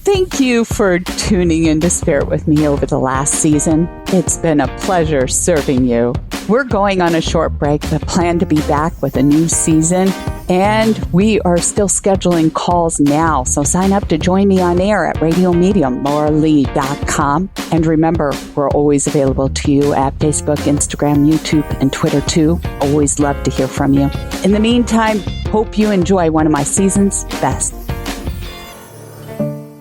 Thank you for tuning in to Spirit with me over the last season. It's been a pleasure serving you. We're going on a short break, but plan to be back with a new season. And we are still scheduling calls now. So sign up to join me on air at RadioMedium.com. And remember, we're always available to you at Facebook, Instagram, YouTube, and Twitter too. Always love to hear from you. In the meantime, hope you enjoy one of my season's best.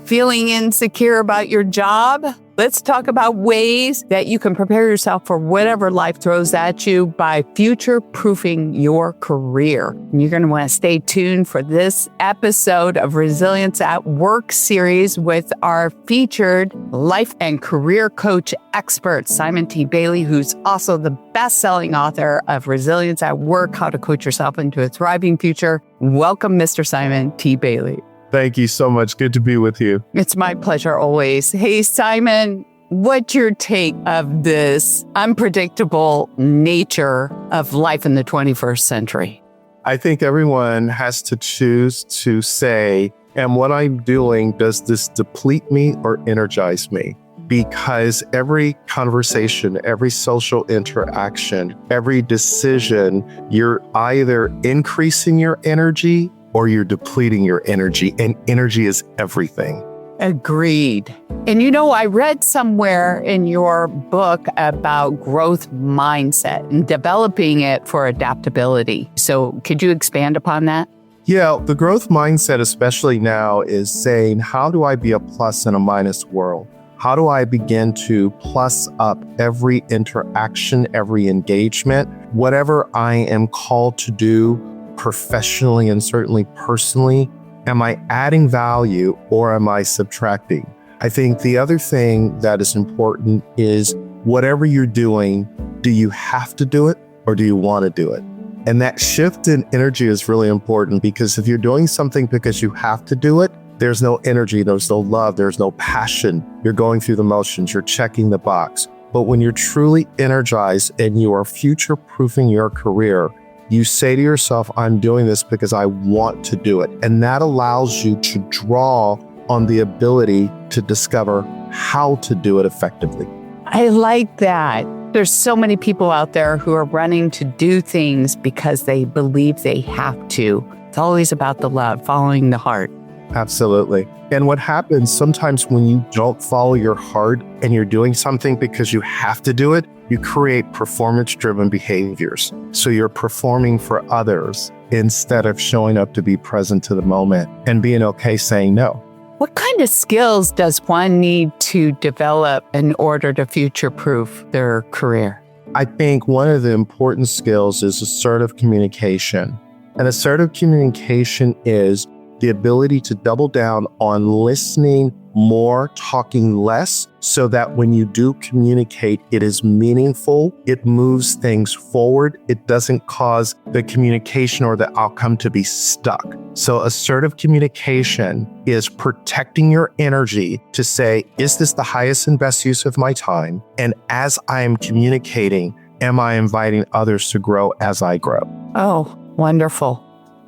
Feeling insecure about your job? Let's talk about ways that you can prepare yourself for whatever life throws at you by future-proofing your career. And you're going to want to stay tuned for this episode of Resilience at Work series with our featured life and career coach expert, Simon T. Bailey, who's also the best-selling author of Resilience at Work, How to Coach Yourself into a Thriving Future. Welcome, Mr. Simon T. Bailey. Thank you so much. Good to be with you. It's my pleasure always. Hey, Simon, what's your take of this unpredictable nature of life in the 21st century? I think everyone has to choose to say, and what I'm doing, does this deplete me or energize me? Because every conversation, every social interaction, every decision, you're either increasing your energy or you're depleting your energy, and energy is everything. Agreed. And you know, I read somewhere in your book about growth mindset and developing it for adaptability. So could you expand upon that? Yeah, the growth mindset, especially now, is saying, how do I be a plus in a minus world? How do I begin to plus up every interaction, every engagement, whatever I am called to do professionally and certainly personally? Am I adding value or am I subtracting? I think the other thing that is important is whatever you're doing, do you have to do it or do you want to do it? And that shift in energy is really important, because if you're doing something because you have to do it, there's no energy, there's no love, there's no passion. You're going through the motions, you're checking the box. But when you're truly energized and you are future-proofing your career, you say to yourself, I'm doing this because I want to do it. And that allows you to draw on the ability to discover how to do it effectively. I like that. There's so many people out there who are running to do things because they believe they have to. It's always about the love, following the heart. Absolutely. And what happens sometimes when you don't follow your heart and you're doing something because you have to do it, you create performance-driven behaviors. So you're performing for others instead of showing up to be present to the moment and being okay saying no. What kind of skills does one need to develop in order to future-proof their career? I think one of the important skills is assertive communication. And assertive communication is the ability to double down on listening more, talking less, so that when you do communicate, it is meaningful, it moves things forward, it doesn't cause the communication or the outcome to be stuck. So assertive communication is protecting your energy to say, is this the highest and best use of my time? And as I am communicating, am I inviting others to grow as I grow? Oh, wonderful.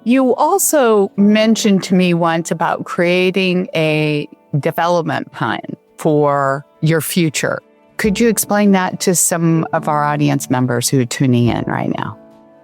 You also mentioned to me once about creating a development plan for your future. Could you explain that to some of our audience members who are tuning in right now?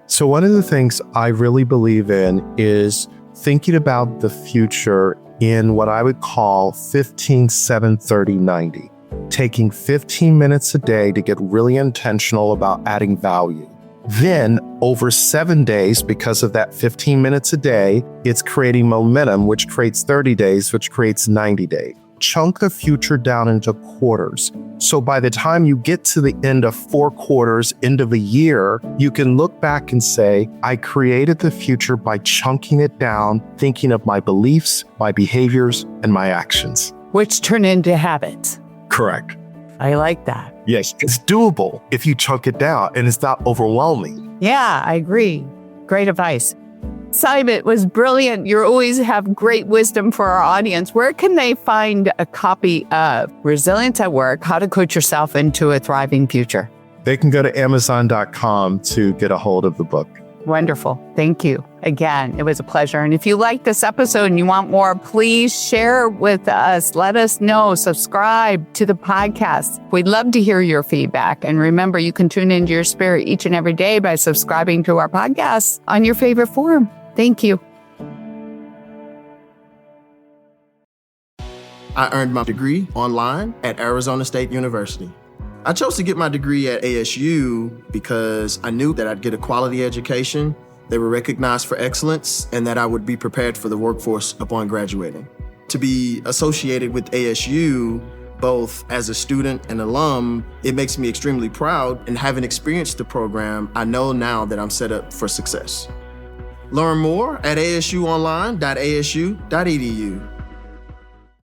So one of the things I really believe in is thinking about the future in what I would call 15, 7, 30, 90. Taking 15 minutes a day to get really intentional about adding value. Then over 7 days, because of that 15 minutes a day, it's creating momentum, which creates 30 days, which creates 90 days. Chunk the future down into quarters. So by the time you get to the end of 4 quarters, end of a year, you can look back and say, I created the future by chunking it down, thinking of my beliefs, my behaviors, and my actions. Which turn into habits. Correct. I like that. Yes, it's doable if you chunk it down and it's not overwhelming. Yeah, I agree. Great advice. Simon, it was brilliant. You always have great wisdom for our audience. Where can they find a copy of Resilience at Work, How to Coach Yourself into a Thriving Future? They can go to Amazon.com to get a hold of the book. Wonderful. Thank you. Again, it was a pleasure. And if you like this episode and you want more, please share it with us. Let us know. Subscribe to the podcast. We'd love to hear your feedback. And remember, you can tune into your spirit each and every day by subscribing to our podcast on your favorite forum. Thank you. I earned my degree online at Arizona State University. I chose to get my degree at ASU because I knew that I'd get a quality education, they were recognized for excellence, and that I would be prepared for the workforce upon graduating. To be associated with ASU, both as a student and alum, it makes me extremely proud, and having experienced the program, I know now that I'm set up for success. Learn more at asuonline.asu.edu.